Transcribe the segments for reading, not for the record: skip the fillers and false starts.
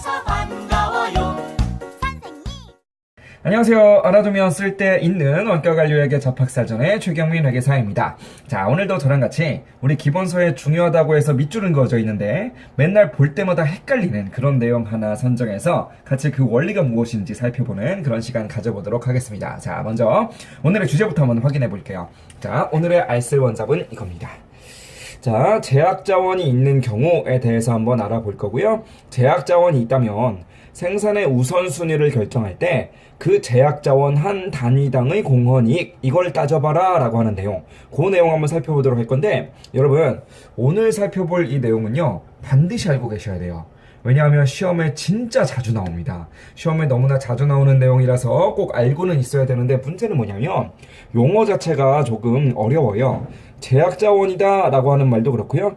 만나서 반가워요. 안녕하세요. 알아두면 쓸 데 있는 원격 완료회계 접학사전의 최경민 회계사입니다. 자, 오늘도 저랑 같이 우리 기본서에 중요하다고 해서 밑줄은 그어져 있는데 맨날 볼 때마다 헷갈리는 그런 내용 하나 선정해서 같이 그 원리가 무엇인지 살펴보는 그런 시간 가져보도록 하겠습니다. 자, 먼저 오늘의 주제부터 한번 확인해 볼게요. 자, 오늘의 알쓸 원잡은 이겁니다. 자, 제약자원이 있는 경우에 대해서 한번 알아볼 거고요. 제약자원이 있다면 생산의 우선순위를 결정할 때 그 제약자원 한 단위당의 공헌이익 이걸 따져봐라 라고 하는 내용, 그 내용 한번 살펴보도록 할 건데, 여러분 오늘 살펴볼 이 내용은요 반드시 알고 계셔야 돼요. 왜냐하면 시험에 진짜 자주 나옵니다. 시험에 너무나 자주 나오는 내용이라서 꼭 알고는 있어야 되는데, 문제는 뭐냐면 용어 자체가 조금 어려워요. 제약자원이다 라고 하는 말도 그렇고요,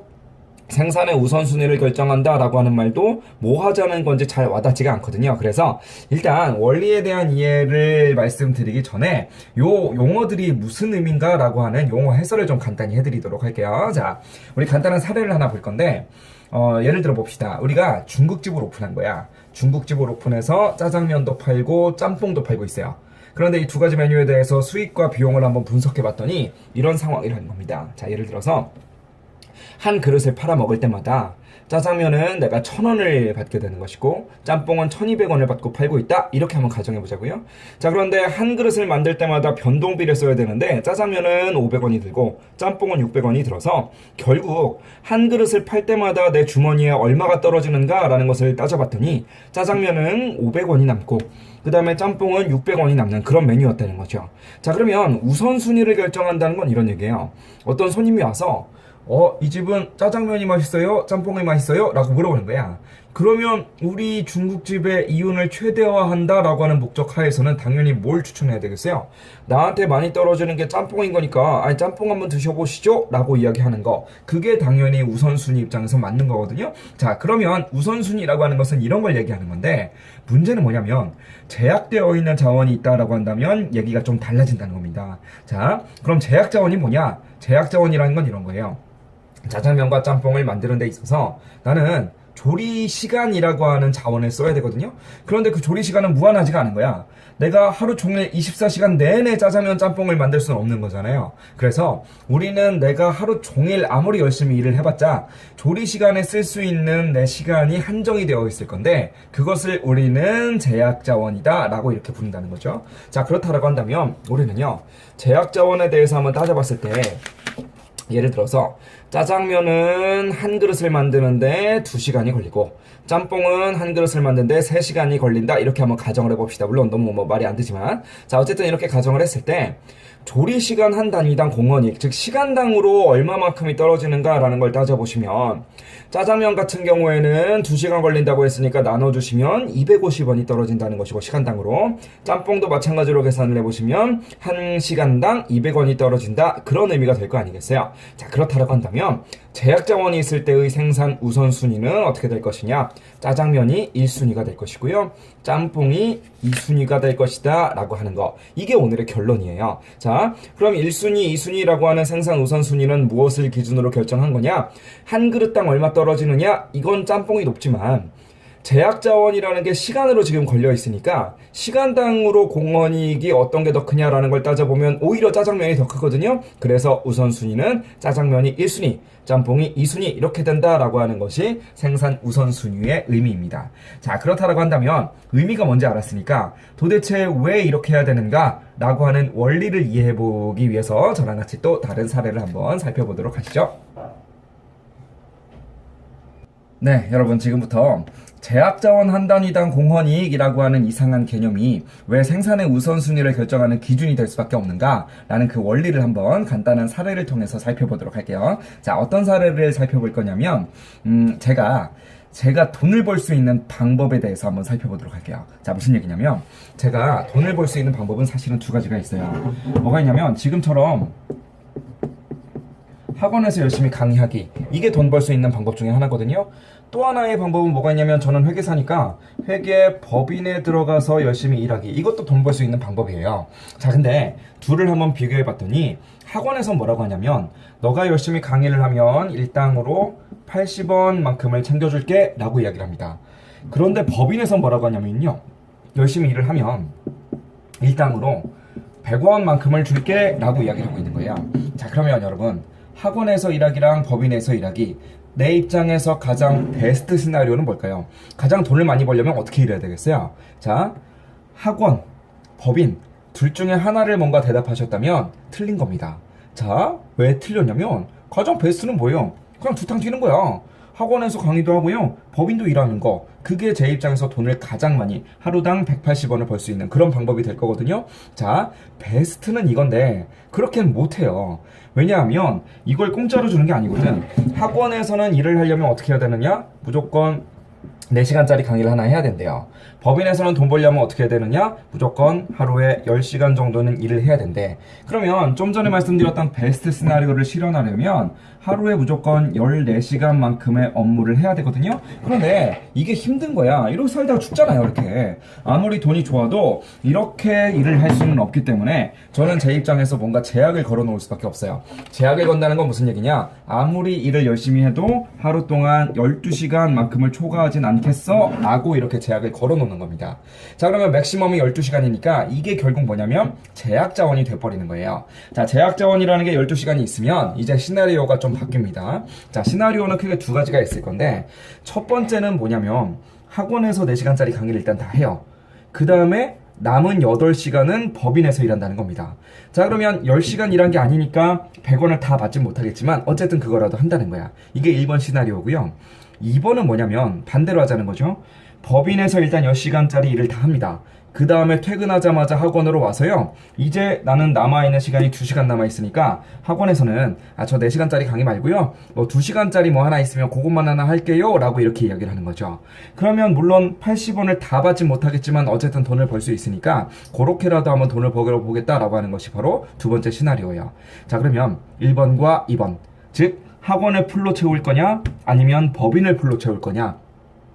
생산의 우선순위를 결정한다 라고 하는 말도 뭐 하자는 건지 잘 와닿지가 않거든요. 그래서 일단 원리에 대한 이해를 말씀드리기 전에 요 용어들이 무슨 의미인가 라고 하는 용어 해설을 좀 간단히 해드리도록 할게요. 자, 우리 간단한 사례를 하나 볼 건데, 예를 들어 봅시다. 우리가 중국집을 오픈한 거야. 중국집을 오픈해서 짜장면도 팔고 짬뽕도 팔고 있어요. 그런데 이 두 가지 메뉴에 대해서 수익과 비용을 한번 분석해 봤더니 이런 상황이라는 겁니다. 자, 예를 들어서 한 그릇을 팔아 먹을 때마다 짜장면은 내가 1,000원을 받게 되는 것이고 짬뽕은 1,200원을 받고 팔고 있다, 이렇게 한번 가정해 보자고요. 자, 그런데 한 그릇을 만들 때마다 변동비를 써야 되는데 짜장면은 500원이 들고 짬뽕은 600원이 들어서 결국 한 그릇을 팔 때마다 내 주머니에 얼마가 떨어지는가 라는 것을 따져봤더니 짜장면은 500원이 남고 그 다음에 짬뽕은 600원이 남는 그런 메뉴였다는 거죠. 자, 그러면 우선순위를 결정한다는 건 이런 얘기예요. 어떤 손님이 와서 이 집은 짜장면이 맛있어요? 짬뽕이 맛있어요? 라고 물어보는 거야. 그러면 우리 중국집의 이윤을 최대화한다 라고 하는 목적 하에서는 당연히 뭘 추천해야 되겠어요? 나한테 많이 떨어지는 게 짬뽕인 거니까 아니 짬뽕 한번 드셔보시죠 라고 이야기하는 거, 그게 당연히 우선순위 입장에서 맞는 거거든요. 자, 그러면 우선순위라고 하는 것은 이런 걸 얘기하는 건데, 문제는 뭐냐면 제약되어 있는 자원이 있다라고 한다면 얘기가 좀 달라진다는 겁니다. 자, 그럼 제약자원이 뭐냐? 제약자원이라는 건 이런 거예요. 짜장면과 짬뽕을 만드는 데 있어서 나는 조리 시간이라고 하는 자원을 써야 되거든요. 그런데 그 조리 시간은 무한하지가 않은 거야. 내가 하루 종일 24시간 내내 짜장면 짬뽕을 만들 수는 없는 거잖아요. 그래서 우리는 내가 하루 종일 아무리 열심히 일을 해봤자 조리 시간에 쓸 수 있는 내 시간이 한정이 되어 있을 건데, 그것을 우리는 제약자원이다 라고 이렇게 부른다는 거죠. 자, 그렇다라고 한다면 우리는요 제약자원에 대해서 한번 따져봤을 때, 예를 들어서 짜장면은 한 그릇을 만드는데 2시간이 걸리고 짬뽕은 한 그릇을 만드는데 3시간이 걸린다, 이렇게 한번 가정을 해봅시다. 물론 너무 말이 안 되지만, 자, 어쨌든 이렇게 가정을 했을 때 조리시간 한 단위당 공헌이익, 즉 시간당으로 얼마만큼이 떨어지는가 라는 걸 따져보시면, 짜장면 같은 경우에는 2시간 걸린다고 했으니까 나눠주시면 250원이 떨어진다는 것이고 시간당으로, 짬뽕도 마찬가지로 계산을 해보시면 1시간당 200원이 떨어진다, 그런 의미가 될 거 아니겠어요. 자, 그렇다고 한다면 제약자원이 있을 때의 생산 우선순위는 어떻게 될 것이냐? 짜장면이 1순위가 될 것이고요, 짬뽕이 2순위가 될 것이다 라고 하는 거, 이게 오늘의 결론이에요. 자, 그럼 1순위, 2순위라고 하는 생산 우선순위는 무엇을 기준으로 결정한 거냐? 한 그릇당 얼마 떨어지느냐? 이건 짬뽕이 높지만 제약자원이라는 게 시간으로 지금 걸려 있으니까 시간당으로 공헌이익이 어떤 게 더 크냐라는 걸 따져보면 오히려 짜장면이 더 크거든요. 그래서 우선순위는 짜장면이 1순위, 짬뽕이 2순위 이렇게 된다라고 하는 것이 생산 우선순위의 의미입니다. 자, 그렇다라고 한다면 의미가 뭔지 알았으니까 도대체 왜 이렇게 해야 되는가 라고 하는 원리를 이해해보기 위해서 저랑 같이 또 다른 사례를 한번 살펴보도록 하시죠. 네, 여러분 지금부터 제약자원 한 단위당 공헌이익이라고 하는 이상한 개념이 왜 생산의 우선순위를 결정하는 기준이 될 수밖에 없는가 라는 그 원리를 한번 간단한 사례를 통해서 살펴보도록 할게요. 자, 어떤 사례를 살펴볼 거냐면 제가 돈을 벌 수 있는 방법에 대해서 한번 살펴보도록 할게요. 자, 무슨 얘기냐면 제가 돈을 벌 수 있는 방법은 사실은 두 가지가 있어요. 뭐가 있냐면 지금처럼 학원에서 열심히 강의하기, 이게 돈 벌 수 있는 방법 중에 하나거든요. 또 하나의 방법은 뭐가 있냐면 저는 회계사니까 회계 법인에 들어가서 열심히 일하기, 이것도 돈 벌 수 있는 방법이에요. 자, 근데 둘을 한번 비교해 봤더니 학원에서 뭐라고 하냐면 너가 열심히 강의를 하면 일당으로 80원만큼을 챙겨줄게 라고 이야기를 합니다. 그런데 법인에서 뭐라고 하냐면요, 열심히 일을 하면 일당으로 100원만큼을 줄게 라고 이야기를 하고 있는 거예요. 자, 그러면 여러분, 학원에서 일하기랑 법인에서 일하기, 내 입장에서 가장 베스트 시나리오는 뭘까요? 가장 돈을 많이 벌려면 어떻게 일해야 되겠어요? 자, 학원, 법인 둘 중에 하나를 뭔가 대답하셨다면 틀린 겁니다. 자, 왜 틀렸냐면 가장 베스트는 뭐예요? 그냥 두탕 튀는 거야. 학원에서 강의도 하고요, 법인도 일하는 거, 그게 제 입장에서 돈을 가장 많이, 하루당 180원을 벌 수 있는 그런 방법이 될 거거든요. 자, 베스트는 이건데 그렇게는 못해요. 왜냐하면 이걸 공짜로 주는 게 아니거든. 학원에서는 일을 하려면 어떻게 해야 되느냐? 무조건 4시간짜리 강의를 하나 해야 된대요. 법인에서는 돈 벌려면 어떻게 해야 되느냐? 무조건 하루에 10시간 정도는 일을 해야 된대. 그러면 좀 전에 말씀드렸던 베스트 시나리오를 실현하려면 하루에 무조건 14시간만큼의 업무를 해야 되거든요. 그런데 이게 힘든 거야. 이러고 살다가 죽잖아요, 이렇게. 아무리 돈이 좋아도 이렇게 일을 할 수는 없기 때문에 저는 제 입장에서 뭔가 제약을 걸어 놓을 수밖에 없어요. 제약을 건다는 건 무슨 얘기냐? 아무리 일을 열심히 해도 하루 동안 12시간만큼을 초과하진 않겠어? 라고 이렇게 제약을 걸어 놓는 겁니다. 자, 그러면 맥시멈이 12시간이니까 이게 결국 뭐냐면 제약 자원이 돼버리는 거예요. 자, 제약 자원이라는 게 12시간이 있으면 이제 시나리오가 좀 바뀝니다. 자, 시나리오는 크게 두 가지가 있을 건데, 첫 번째는 뭐냐면 학원에서 4시간짜리 강의를 일단 다 해요. 그 다음에 남은 8시간은 법인에서 일한다는 겁니다. 자, 그러면 10시간 일한 게 아니니까 100원을 다 받진 못하겠지만 어쨌든 그거라도 한다는 거야. 이게 1번 시나리오고요. 2번은 뭐냐면 반대로 하자는 거죠. 법인에서 일단 10시간짜리 일을 다 합니다. 그 다음에 퇴근하자마자 학원으로 와서요, 이제 나는 남아있는 시간이 2시간 남아있으니까 학원에서는 저 4시간짜리 강의 말고요, 뭐 2시간짜리 뭐 하나 있으면 그것만 하나 할게요 라고 이렇게 이야기를 하는 거죠. 그러면 물론 80원을 다 받지 못하겠지만 어쨌든 돈을 벌 수 있으니까 그렇게라도 한번 돈을 벌어보겠다라고 하는 것이 바로 두 번째 시나리오예요. 자, 그러면 1번과 2번, 즉 학원을 풀로 채울 거냐 아니면 법인을 풀로 채울 거냐,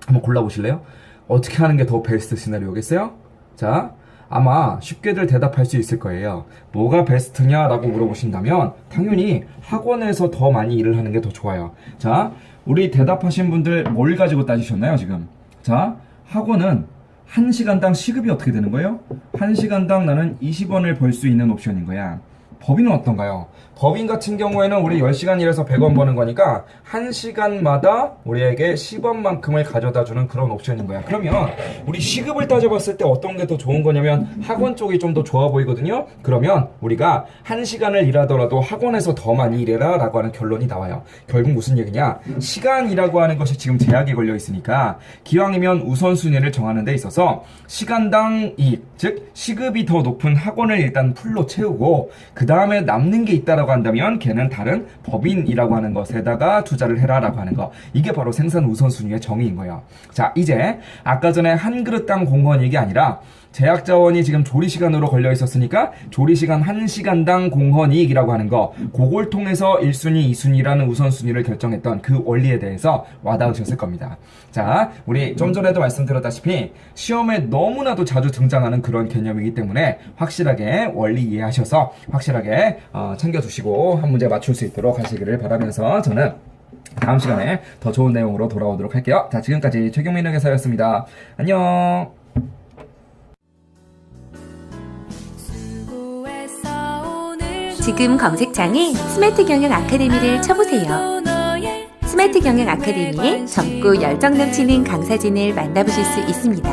한번 골라보실래요? 어떻게 하는 게 더 베스트 시나리오겠어요? 자, 아마 쉽게들 대답할 수 있을 거예요. 뭐가 베스트냐라고 물어보신다면 당연히 학원에서 더 많이 일을 하는 게 더 좋아요. 자, 우리 대답하신 분들 뭘 가지고 따지셨나요, 지금? 자, 학원은 1시간당 시급이 어떻게 되는 거예요? 1시간당 나는 20원을 벌 수 있는 옵션인 거야. 법인은 어떤가요? 법인 같은 경우에는 우리 10시간 일해서 100원 버는 거니까 1시간마다 우리에게 10원만큼을 가져다 주는 그런 옵션인 거야. 그러면 우리 시급을 따져봤을 때 어떤 게 더 좋은 거냐면 학원 쪽이 좀 더 좋아 보이거든요. 그러면 우리가 1시간을 일하더라도 학원에서 더 많이 일해라 라고 하는 결론이 나와요. 결국 무슨 얘기냐? 시간이라고 하는 것이 지금 제약이 걸려 있으니까 기왕이면 우선순위를 정하는 데 있어서 시간당 이익, 즉 시급이 더 높은 학원을 일단 풀로 채우고 그 다음에 남는 게 있다라고 한다면 걔는 다른 법인이라고 하는 것에다가 투자를 해라라고 하는 거, 이게 바로 생산 우선순위의 정의인 거예요. 자, 이제 아까 전에 한 그릇당 공헌이익이 아니라 제약 자원이 지금 조리시간으로 걸려 있었으니까 조리시간 1시간당 공헌이익이라고 하는 거, 그걸 통해서 1순위, 2순위라는 우선순위를 결정했던 그 원리에 대해서 와닿으셨을 겁니다. 자, 우리 좀 전에도 말씀드렸다시피 시험에 너무나도 자주 등장하는 그런 개념이기 때문에 확실하게 원리 이해하셔서 확실하게 챙겨두시고 한 문제 맞출 수 있도록 하시기를 바라면서 저는 다음 시간에 더 좋은 내용으로 돌아오도록 할게요. 자, 지금까지 최경민 회계사였습니다. 안녕. 지금 검색창에 스마트 경영 아카데미를 쳐보세요. 스마트 경영 아카데미에 젊고 열정 넘치는 강사진을 만나보실 수 있습니다.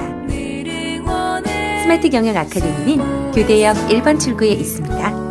스마트 경영 아카데미는 교대역 1번 출구에 있습니다.